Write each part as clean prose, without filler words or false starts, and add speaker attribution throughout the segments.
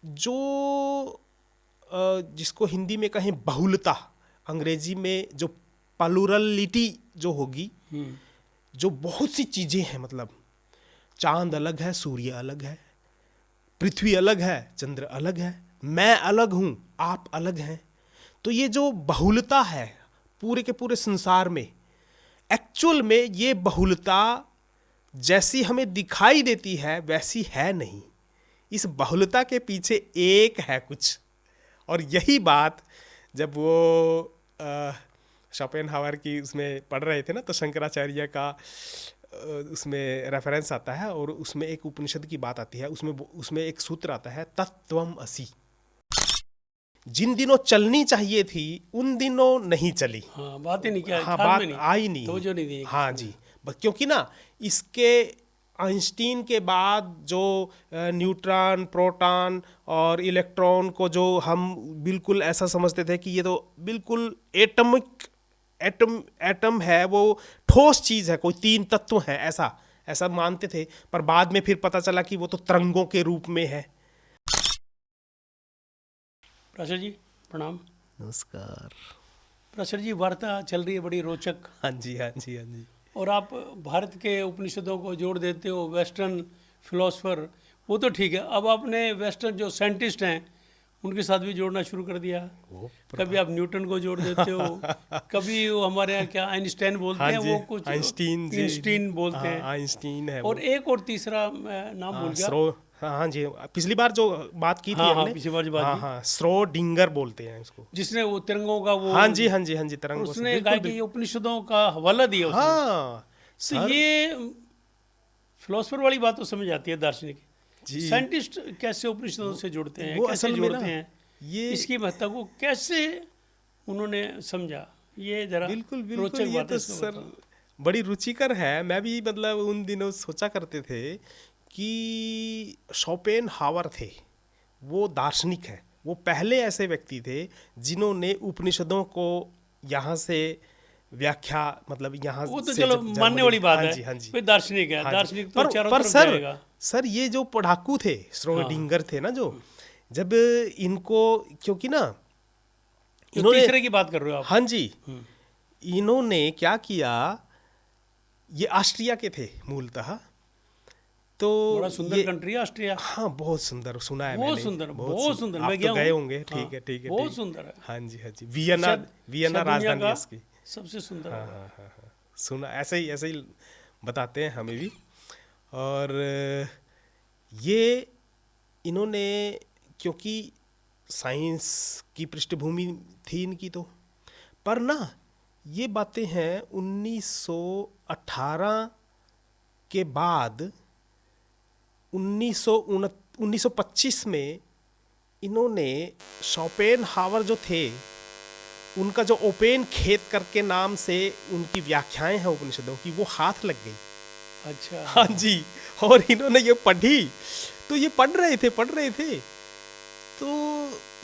Speaker 1: जो जिसको हिंदी में कहें बहुलता, अंग्रेजी में जो प्लुरलिटी जो होगी, जो बहुत सी चीज़ें हैं, मतलब चांद अलग है, सूर्य अलग है, पृथ्वी अलग है, चंद्र अलग है, मैं अलग हूँ, आप अलग हैं। तो ये जो बहुलता है पूरे के पूरे संसार में, एक्चुअल में ये बहुलता जैसी हमें दिखाई देती है वैसी है नहीं। इस बहुलता के पीछे एक है कुछ। और यही बात जब वो शोपेनहावर की उसमें पढ़ रहे थे ना, तो शंकराचार्य का उसमें रेफरेंस आता है और उसमें एक उपनिषद की बात आती है। उसमें एक सूत्र आता है, तत्त्वम् असि। जिन दिनों चलनी चाहिए थी उन दिनों नहीं चली।
Speaker 2: हाँ, बात ही नहीं किया,
Speaker 1: हाँ,
Speaker 2: ख्याल
Speaker 1: बात
Speaker 2: में नहीं,
Speaker 1: आई नहीं।
Speaker 2: तो जो नहीं दी
Speaker 1: हाँ जी, क्योंकि ना इसके आइंस्टीन के बाद जो न्यूट्रॉन, प्रोटॉन और इलेक्ट्रॉन को जो हम बिल्कुल ऐसा समझते थे कि ये तो बिल्कुल एटम है, वो ठोस चीज़ है, कोई तीन तत्व है, ऐसा मानते थे। पर बाद में फिर पता चला कि वो तो तरंगों के रूप में है।
Speaker 2: प्राचार्य जी प्रणाम।
Speaker 1: नमस्कार।
Speaker 2: प्राचार्य जी, वार्ता चल रही है बड़ी रोचक।
Speaker 1: हाँ जी, हाँ जी, हाँ जी।
Speaker 2: और आप भारत के उपनिषदों को जोड़ देते हो, वेस्टर्न फिलोसफर, वो तो ठीक है। अब आपने वेस्टर्न जो साइंटिस्ट हैं उनके साथ भी जोड़ना शुरू कर दिया। कभी आप न्यूटन को जोड़ देते हो, कभी वो हमारे यहाँ क्या आइंस्टाइन बोलते
Speaker 1: हाँ
Speaker 2: हैं,
Speaker 1: जी,
Speaker 2: वो कुछ आइंस्टीन बोलते हैं।
Speaker 1: आइंस्टीन है
Speaker 2: और
Speaker 1: वो।
Speaker 2: एक और तीसरा मैं नाम भूल गया।
Speaker 1: हाँ जी, पिछली बार जो बात की थी
Speaker 2: हाँ,
Speaker 1: हमने,
Speaker 2: पिछली बार जो बात
Speaker 1: हाँ
Speaker 2: की,
Speaker 1: हाँ, श्रोडिंगर बोलते हैं उसको,
Speaker 2: जिसने वो तिरंगों का वो,
Speaker 1: हाँ जी, हाँ जी, हाँ जी,
Speaker 2: और
Speaker 1: तरंगों से,
Speaker 2: उसने
Speaker 1: बिल्कुल
Speaker 2: कहा कि ये उपनिषदों का हवाला दिया उसने।
Speaker 1: हाँ
Speaker 2: तो
Speaker 1: सर
Speaker 2: ये फिलोसफर वाली बात तो समझ आती है, दार्शनिक।
Speaker 1: जी।
Speaker 2: साइंटिस्ट कैसे उपनिषदों से जुड़ते हैं,
Speaker 1: वो
Speaker 2: कैसे
Speaker 1: असल में
Speaker 2: जोड़ते
Speaker 1: ना
Speaker 2: हैं,
Speaker 1: ये
Speaker 2: इसकी महत्ता को कैसे उन्होंने समझा, ये जरा
Speaker 1: बिल्कुल बिल्कुल,
Speaker 2: रोचक
Speaker 1: ये
Speaker 2: बात है,
Speaker 1: तो
Speaker 2: इसको
Speaker 1: सर
Speaker 2: बताओ।
Speaker 1: बड़ी रुचिकर है। मैं भी मतलब उन दिनों सोचा करते थे कि शोपेनहावर थे, वो दार्शनिक है, वो पहले ऐसे व्यक्ति थे जिन्होंने उपनिषदों को यहाँ से व्याख्या, मतलब यहाँ
Speaker 2: वो तो
Speaker 1: से
Speaker 2: चलो
Speaker 1: जब जन्म
Speaker 2: मानने वाली
Speaker 1: लिया।
Speaker 2: बात
Speaker 1: हाँ
Speaker 2: है,
Speaker 1: जी, हाँ जी,
Speaker 2: कोई दार्शनिक है,
Speaker 1: हाँ जी।
Speaker 2: दार्शनिक तो चारों
Speaker 1: पर
Speaker 2: तरफ
Speaker 1: सर
Speaker 2: जाएगा।
Speaker 1: सर ये जो पढ़ाकू थे, श्रोडिंगर थे ना, जो जब इनको, क्योंकि ना
Speaker 2: जो
Speaker 1: इन्होंने,
Speaker 2: तीसरे की बात कर रहे हो आप।
Speaker 1: हाँ जी, इन्होंने क्या किया, ये ऑस्ट्रिया के थे मूलतः। तो
Speaker 2: बड़ा सुंदर
Speaker 1: ये,
Speaker 2: कंट्री है ऑस्ट्रिया,
Speaker 1: हाँ बहुत सुंदर, सुना है
Speaker 2: बहुत
Speaker 1: मैंने,
Speaker 2: सुंदर,
Speaker 1: बहुत
Speaker 2: बहुत
Speaker 1: सुंदर।
Speaker 2: सुंदर।
Speaker 1: आप
Speaker 2: मैं
Speaker 1: तो
Speaker 2: गया
Speaker 1: गए
Speaker 2: हूँ।
Speaker 1: होंगे,
Speaker 2: हाँ,
Speaker 1: ठीक है, ठीक है,
Speaker 2: बहुत
Speaker 1: ठीक।
Speaker 2: सुंदर है।
Speaker 1: हाँ जी, हाँ जी, वियना,
Speaker 2: शायद
Speaker 1: वियना
Speaker 2: शायद दुनिया
Speaker 1: राजधानी है
Speaker 2: का
Speaker 1: इसकी।
Speaker 2: सबसे सुंदर
Speaker 1: हाँ
Speaker 2: होगा।
Speaker 1: हाँ हाँ हाँ, सुना, ऐसे ही बताते हैं हमें भी। और ये इन्होंने, क्योंकि साइंस की पृष्ठभूमि थी इनकी, तो पर ना ये बातें हैं 1918 के बाद, 1925 में इन्होंने, शोपेनहावर जो थे, उनका जो ओपेन खेत करके नाम से उनकी व्याख्याएं हैं उपनिषदों की, वो हाथ लग गई।
Speaker 2: अच्छा।
Speaker 1: हाँ जी, और इन्होंने ये पढ़ी, तो ये पढ़ रहे थे, तो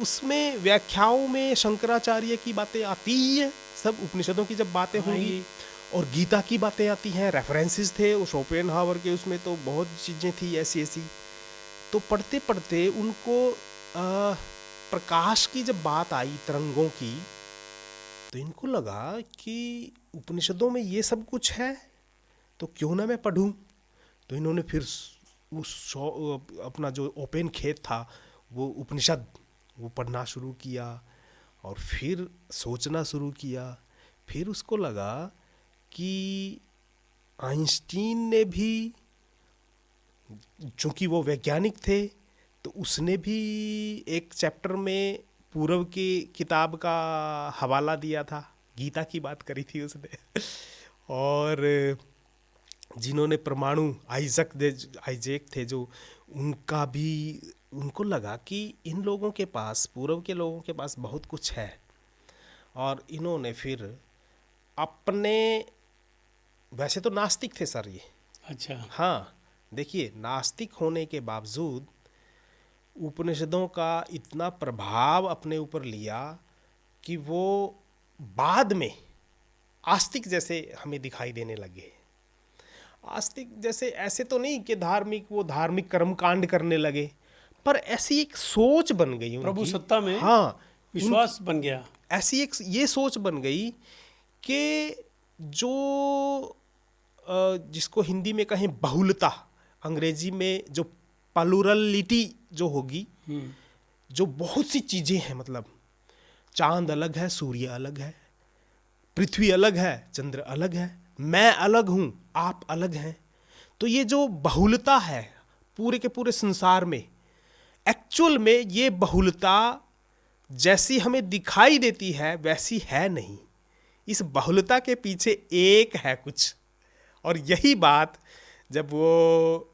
Speaker 1: उसमें व्याख्याओं में शंकराचार्य की बातें आती ही है, सब उपनिषदों की जब बातें होंगी, और गीता की बातें आती हैं, रेफरेंसेस थे वो शोपेनहावर के, उसमें तो बहुत चीज़ें थी ऐसी ऐसी। तो पढ़ते पढ़ते उनको प्रकाश की जब बात आई, तरंगों की, तो इनको लगा कि उपनिषदों में ये सब कुछ है, तो क्यों ना मैं पढ़ूं। तो इन्होंने फिर अपना जो ओपन खेत था, वो उपनिषद, वो पढ़ना शुरू किया, और फिर सोचना शुरू किया। फिर उसको लगा कि आइंस्टीन ने भी, चूंकि वो वैज्ञानिक थे, तो उसने भी एक चैप्टर में पूर्व की किताब का हवाला दिया था, गीता की बात करी थी उसने। और जिन्होंने परमाणु, आइजैक थे जो, उनका भी, उनको लगा कि इन लोगों के पास, पूर्व के लोगों के पास बहुत कुछ है। और इन्होंने फिर अपने, वैसे तो नास्तिक थे सर ये।
Speaker 2: अच्छा।
Speaker 1: हाँ, देखिए, नास्तिक होने के बावजूद उपनिषदों का इतना प्रभाव अपने ऊपर लिया कि वो बाद में आस्तिक जैसे हमें दिखाई देने लगे। आस्तिक जैसे ऐसे तो नहीं कि धार्मिक, वो धार्मिक कर्मकांड करने लगे, पर ऐसी एक सोच बन गई
Speaker 2: प्रभु
Speaker 1: उनकी,
Speaker 2: सत्ता में
Speaker 1: हाँ,
Speaker 2: विश्वास बन गया।
Speaker 1: ऐसी एक ये सोच बन गई कि जो जिसको हिंदी में कहें बहुलता, अंग्रेजी में जो प्लूरलिटी जो होगी, जो बहुत सी चीज़ें हैं, मतलब चांद अलग है, सूर्य अलग है, पृथ्वी अलग है, चंद्र अलग है, मैं अलग हूँ, आप अलग हैं। तो ये जो बहुलता है पूरे के पूरे संसार में, एक्चुअल में ये बहुलता जैसी हमें दिखाई देती है वैसी है नहीं। इस बहुलता के पीछे एक है कुछ। और यही बात जब वो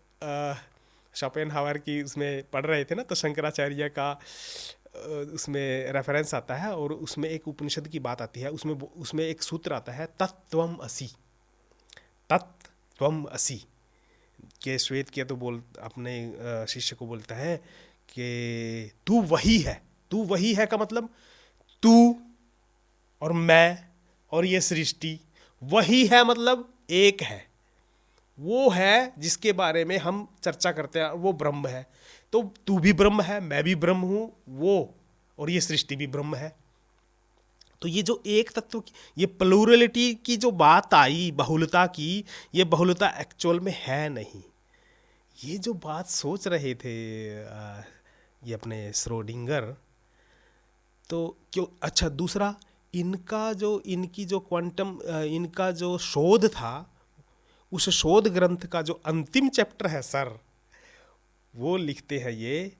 Speaker 1: शोपेनहावर की उसमें पढ़ रहे थे ना, तो शंकराचार्य का उसमें रेफरेंस आता है और उसमें एक उपनिषद की बात आती है। उसमें एक सूत्र आता है, तत्त्वम असि, तत्त्वम असि के श्वेत के तो अपने शिष्य को बोलता है कि तू वही है। तू वही है का मतलब तू और मैं और ये सृष्टि वही है, मतलब एक है, वो है जिसके बारे में हम चर्चा करते हैं, वो ब्रह्म है। तो तू भी ब्रह्म है, मैं भी ब्रह्म हूँ, वो और ये सृष्टि भी ब्रह्म है। तो ये जो एक तत्व की, ये प्लूरलिटी की जो बात आई, बहुलता की, ये बहुलता एक्चुअल में है नहीं। ये जो बात सोच रहे थे ये अपने श्रोडिंगर, तो क्यों, अच्छा दूसरा इनकी जो क्वांटम, इनका जो शोध था, उस शोध ग्रंथ का जो अंतिम चैप्टर है सर, वो लिखते हैं ये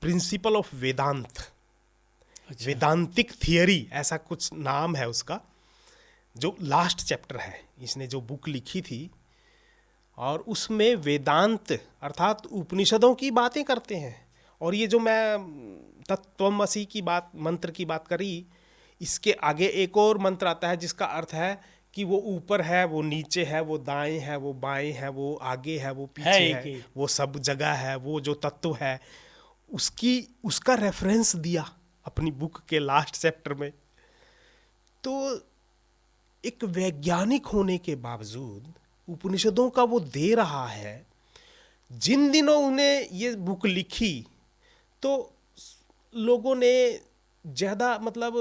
Speaker 1: प्रिंसिपल ऑफ वेदांत। अच्छा। वेदांतिक थियरी ऐसा कुछ नाम है उसका, जो लास्ट चैप्टर है। इसने जो बुक लिखी थी और उसमें वेदांत अर्थात उपनिषदों की बातें करते हैं। और ये जो मैं तत्त्वमसि की बात, मंत्र की बात करी, इसके आगे एक और मंत्र आता है जिसका अर्थ है कि वो ऊपर है, वो नीचे है, वो दाएं है, वो बाएं है, वो आगे है, वो पीछे है, वो सब जगह है। वो जो तत्व है उसका रेफरेंस दिया अपनी बुक के लास्ट चैप्टर में। तो एक वैज्ञानिक होने के बावजूद उपनिषदों का वो दे रहा है। जिन दिनों उन्हें ये बुक लिखी तो लोगों ने ज़्यादा, मतलब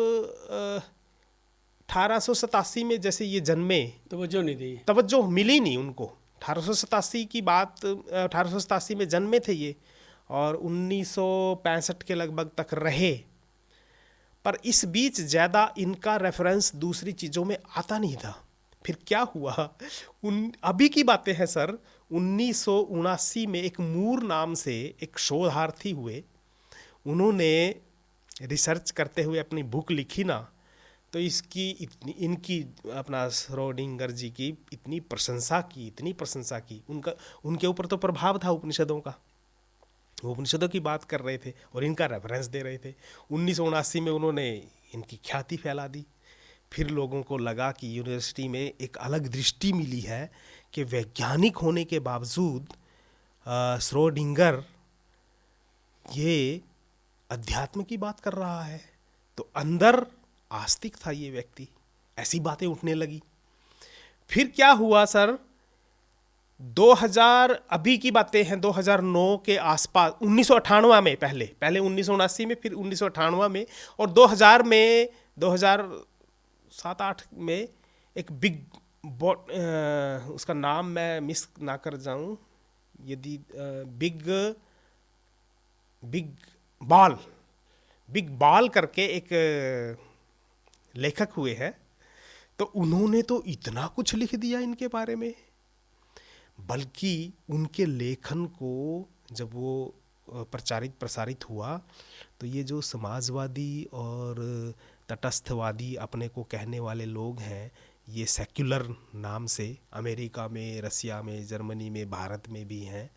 Speaker 1: 1887 में जैसे ये जन्मे,
Speaker 2: तवज्जो नहीं दी,
Speaker 1: तवज्जो मिली नहीं उनको। 1887 की बात, 1887 में जन्मे थे ये और 1965 के लगभग तक रहे। पर इस बीच ज़्यादा इनका रेफरेंस दूसरी चीज़ों में आता नहीं था। फिर क्या हुआ, अभी की बातें हैं सर, 1979 में एक मूर नाम से एक शोधार्थी हुए, उन्होंने रिसर्च करते हुए अपनी बुक लिखी ना, तो इनकी अपना श्रोडिंगर जी की इतनी प्रशंसा की, उनके ऊपर तो प्रभाव था उपनिषदों का। वो उपनिषदों की बात कर रहे थे और इनका रेफरेंस दे रहे थे। 1979 में उन्होंने इनकी ख्याति फैला दी। फिर लोगों को लगा कि यूनिवर्सिटी में एक अलग दृष्टि मिली है कि वैज्ञानिक होने के बावजूद श्रोडिंगर ये अध्यात्म की बात कर रहा है। तो अंदर आस्तिक था ये व्यक्ति, ऐसी बातें उठने लगी। फिर क्या हुआ सर, 2000, अभी की बातें हैं, 2009 के आसपास, 1998 में, पहले 1979 में, फिर 1998 में, और 2000 में, 2007-8 में एक बिग बॉट, उसका नाम मैं मिस ना कर जाऊं, यदि बिग बॉल करके एक लेखक हुए हैं। तो उन्होंने तो इतना कुछ लिख दिया इनके बारे में, बल्कि उनके लेखन को जब वो प्रसारित हुआ तो ये जो समाजवादी और तटस्थवादी अपने को कहने वाले लोग हैं, ये सेक्युलर नाम से अमेरिका में, रसिया में, जर्मनी में, भारत में भी हैं।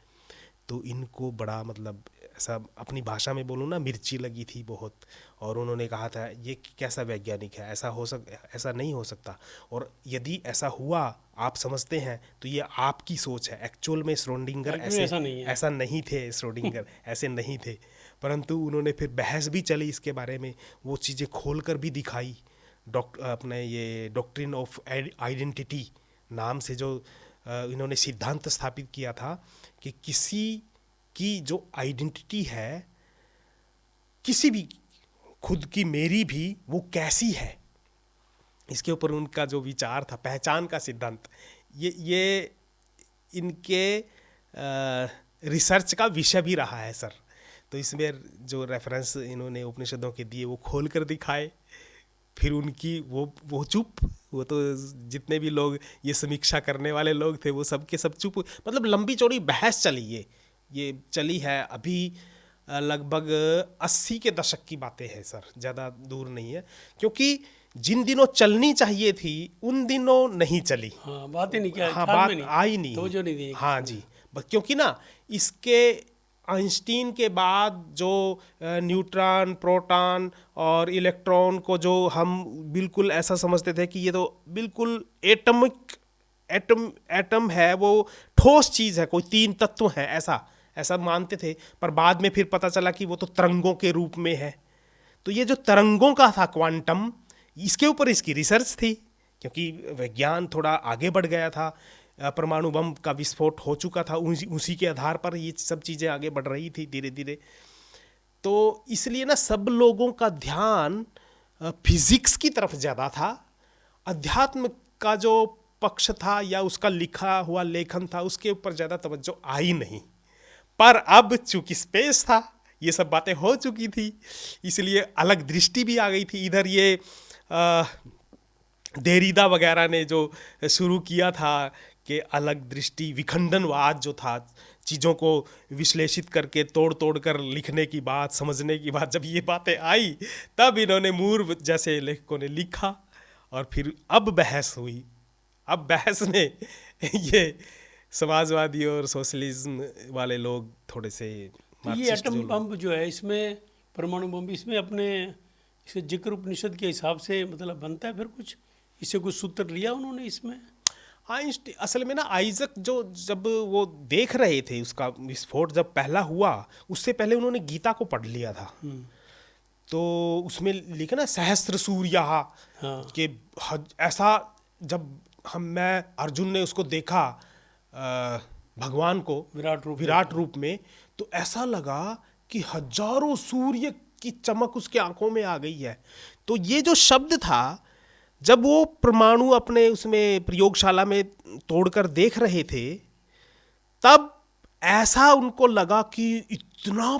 Speaker 1: तो इनको बड़ा, मतलब ऐसा अपनी भाषा में बोलूँ ना, मिर्ची लगी थी बहुत। और उन्होंने कहा था ये कैसा वैज्ञानिक है, ऐसा नहीं हो सकता। और यदि ऐसा हुआ, आप समझते हैं, तो ये आपकी सोच है। एक्चुअल में श्रोडिंगर ऐसा नहीं थे, श्रोडिंगर ऐसे नहीं थे। परंतु उन्होंने फिर बहस भी चली इसके बारे में, वो चीज़ें खोल कर भी दिखाई। अपने ये डॉक्ट्रिन ऑफ आइडेंटिटी नाम से जो इन्होंने सिद्धांत स्थापित किया था कि किसी की जो आइडेंटिटी है, किसी भी, खुद की, मेरी भी, वो कैसी है, इसके ऊपर उनका जो विचार था, पहचान का सिद्धांत, ये इनके रिसर्च का विषय भी रहा है सर। तो इसमें जो रेफरेंस इन्होंने उपनिषदों के दिए वो खोल कर दिखाए, फिर उनकी वो चुप, वो तो जितने भी लोग ये समीक्षा करने वाले लोग थे वो सब के सब चुप। मतलब लंबी चौड़ी बहस चली, ये चली है अभी लगभग 80 के दशक की बातें हैं सर, ज़्यादा दूर नहीं है, क्योंकि जिन दिनों चलनी चाहिए थी उन दिनों नहीं चली।
Speaker 2: हाँ, बात ही नहीं किया,
Speaker 1: हाँ,
Speaker 2: ख्याल
Speaker 1: बात
Speaker 2: में नहीं,
Speaker 1: आई नहीं,
Speaker 2: तो जो नहीं दी
Speaker 1: हाँ जी, क्योंकि ना इसके आइंस्टीन के बाद जो न्यूट्रॉन, प्रोटॉन और इलेक्ट्रॉन को जो हम बिल्कुल ऐसा समझते थे कि ये तो बिल्कुल एटम है, वो ठोस चीज़ है, कोई 3 तत्व है, ऐसा मानते थे। पर बाद में फिर पता चला कि वो तो तरंगों के रूप में है। तो ये जो तरंगों का था क्वांटम, इसके ऊपर इसकी रिसर्च थी, क्योंकि विज्ञान थोड़ा आगे बढ़ गया था, परमाणु बम का विस्फोट हो चुका था, उसी के आधार पर ये सब चीज़ें आगे बढ़ रही थी धीरे धीरे। तो इसलिए ना सब लोगों का ध्यान फिजिक्स की तरफ ज़्यादा था, अध्यात्म का जो पक्ष था या उसका लिखा हुआ लेखन था उसके ऊपर ज़्यादा तवज्जो आई नहीं। पर अब चूंकि स्पेस था, ये सब बातें हो चुकी थी, इसलिए अलग दृष्टि भी आ गई थी। इधर ये देरिदा वगैरह ने जो शुरू किया था कि अलग दृष्टि, विखंडनवाद जो था, चीज़ों को विश्लेषित करके तोड़ तोड़ कर लिखने की बात, समझने की बात, जब ये बातें आई तब इन्होंने मूर जैसे लेखकों ने लिखा और फिर अब बहस हुई। अब बहस में ये समाजवादी और सोशलिज्म वाले लोग थोड़े से,
Speaker 2: ये एटम बम जो है, इसमें परमाणु बम, इसमें अपने इसे जिक्र उपनिषद के हिसाब से मतलब बनता है, फिर कुछ इससे कुछ सूत्र लिया उन्होंने इसमें?
Speaker 1: आइंस्टीन असल में ना, आइजक जो जब वो देख रहे थे उसका विस्फोट जब पहला हुआ, उससे पहले उन्होंने गीता को पढ़ लिया था। तो उसमें लिखा ना सहस्त्र सूर्या,
Speaker 2: हाँ।
Speaker 1: कि ऐसा जब मैं अर्जुन ने उसको देखा भगवान को विराट रूप में, तो ऐसा लगा कि हजारों सूर्य की चमक उसके आंखों में आ गई है। तो ये जो शब्द था, जब वो परमाणु अपने उसमें प्रयोगशाला में तोड़कर देख रहे थे, तब ऐसा उनको लगा कि इतना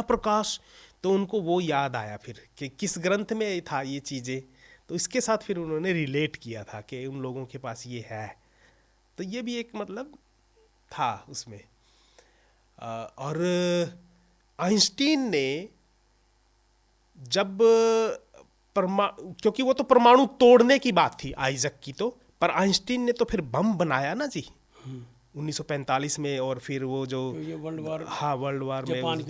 Speaker 1: प्रकाश, तो उनको वो याद आया फिर कि किस ग्रंथ में था ये चीज़ें। तो इसके साथ फिर उन्होंने रिलेट किया था कि उन लोगों के पास ये है। तो ये भी एक मतलब था उसमें। और आइंस्टीन ने जब क्योंकि वो तो परमाणु तोड़ने की बात थी आइजक की, तो पर आइंस्टीन ने तो फिर बम बनाया ना जी 1945 में, और फिर वो जो
Speaker 2: वर्ल्ड वार,
Speaker 1: हाँ वर्ल्ड वार में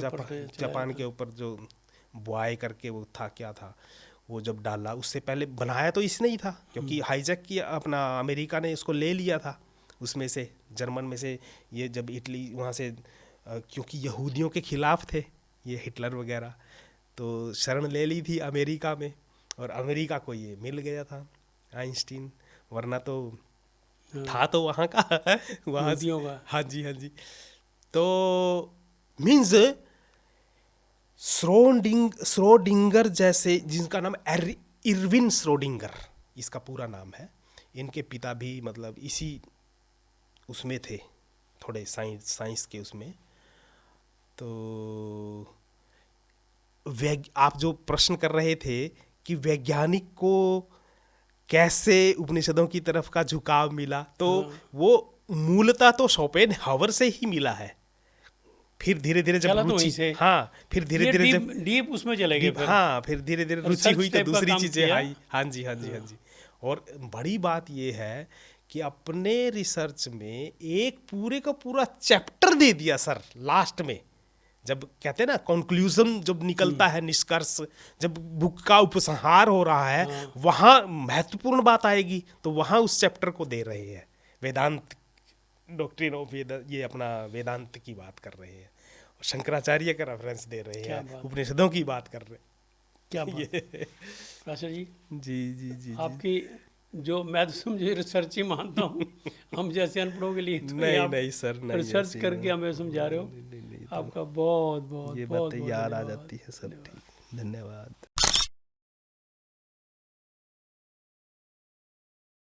Speaker 2: जापान
Speaker 1: के ऊपर जो बॉय करके वो था, क्या था वो, जब डाला, उससे पहले बनाया तो इसने ही था, क्योंकि हाईजैक किया अपना अमेरिका ने, इसको ले लिया था उसमें से, जर्मन में से। ये जब इटली वहाँ से, क्योंकि यहूदियों के खिलाफ थे ये हिटलर वगैरह, तो शरण ले ली थी अमेरिका में, और अमेरिका को ये मिल गया था आइंस्टीन, वरना तो था तो वहाँ का वहाँ का। हाँ जी। तो मीन्स श्रोडिंगर जैसे, जिनका नाम इरविन श्रोडिंगर इसका पूरा नाम है, इनके पिता भी मतलब इसी उसमें थे, थोड़े साइंस के उसमें। तो आप जो प्रश्न कर रहे थे कि वैज्ञानिक को कैसे उपनिषदों की तरफ का झुकाव मिला, तो वो मूलतः तो शोपेनहावर से ही मिला है। फिर धीरे धीरे जब रुचि, हाँ फिर धीरे धीरे जब
Speaker 2: डीप उसमें चले गए,
Speaker 1: हाँ फिर धीरे धीरे रुचि हुई तो दूसरी चीजें आई। हाँ जी। और बड़ी बात ये है कि अपने रिसर्च में एक पूरे का पूरा चैप्टर दे दिया सर लास्ट में, जब कहते हैं ना कंक्लूजन जब निकलता है, निष्कर्ष, जब बुक का उपसंहार हो रहा है, वहाँ महत्वपूर्ण बात आएगी, तो वहाँ उस चैप्टर को दे रहे हैं। वेदांत, डॉक्ट्रिन ऑफ ये अपना वेदांत की बात कर रहे हैं, और शंकराचार्य का रेफरेंस दे रहे हैं, उपनिषदों की बात कर रहे हैं।
Speaker 2: क्या बात। जी,
Speaker 1: जी
Speaker 2: आपकी जो मैं तो समझे रिसर्च ही मानता हूँ हम जैसे अनपढ़ों के लिए तो
Speaker 1: नहीं,
Speaker 2: आप
Speaker 1: नहीं सर, नहीं,
Speaker 2: रिसर्च
Speaker 1: ऐसी
Speaker 2: करके
Speaker 1: नहीं।
Speaker 2: हमें समझा रहे हो।
Speaker 1: नहीं, नहीं,
Speaker 2: आपका बहुत बहुत
Speaker 1: ये
Speaker 2: बहुत
Speaker 1: बातें
Speaker 2: बहुत
Speaker 1: याद आ
Speaker 2: धन्यवाद।
Speaker 1: जाती है सर। ठीक, धन्यवाद।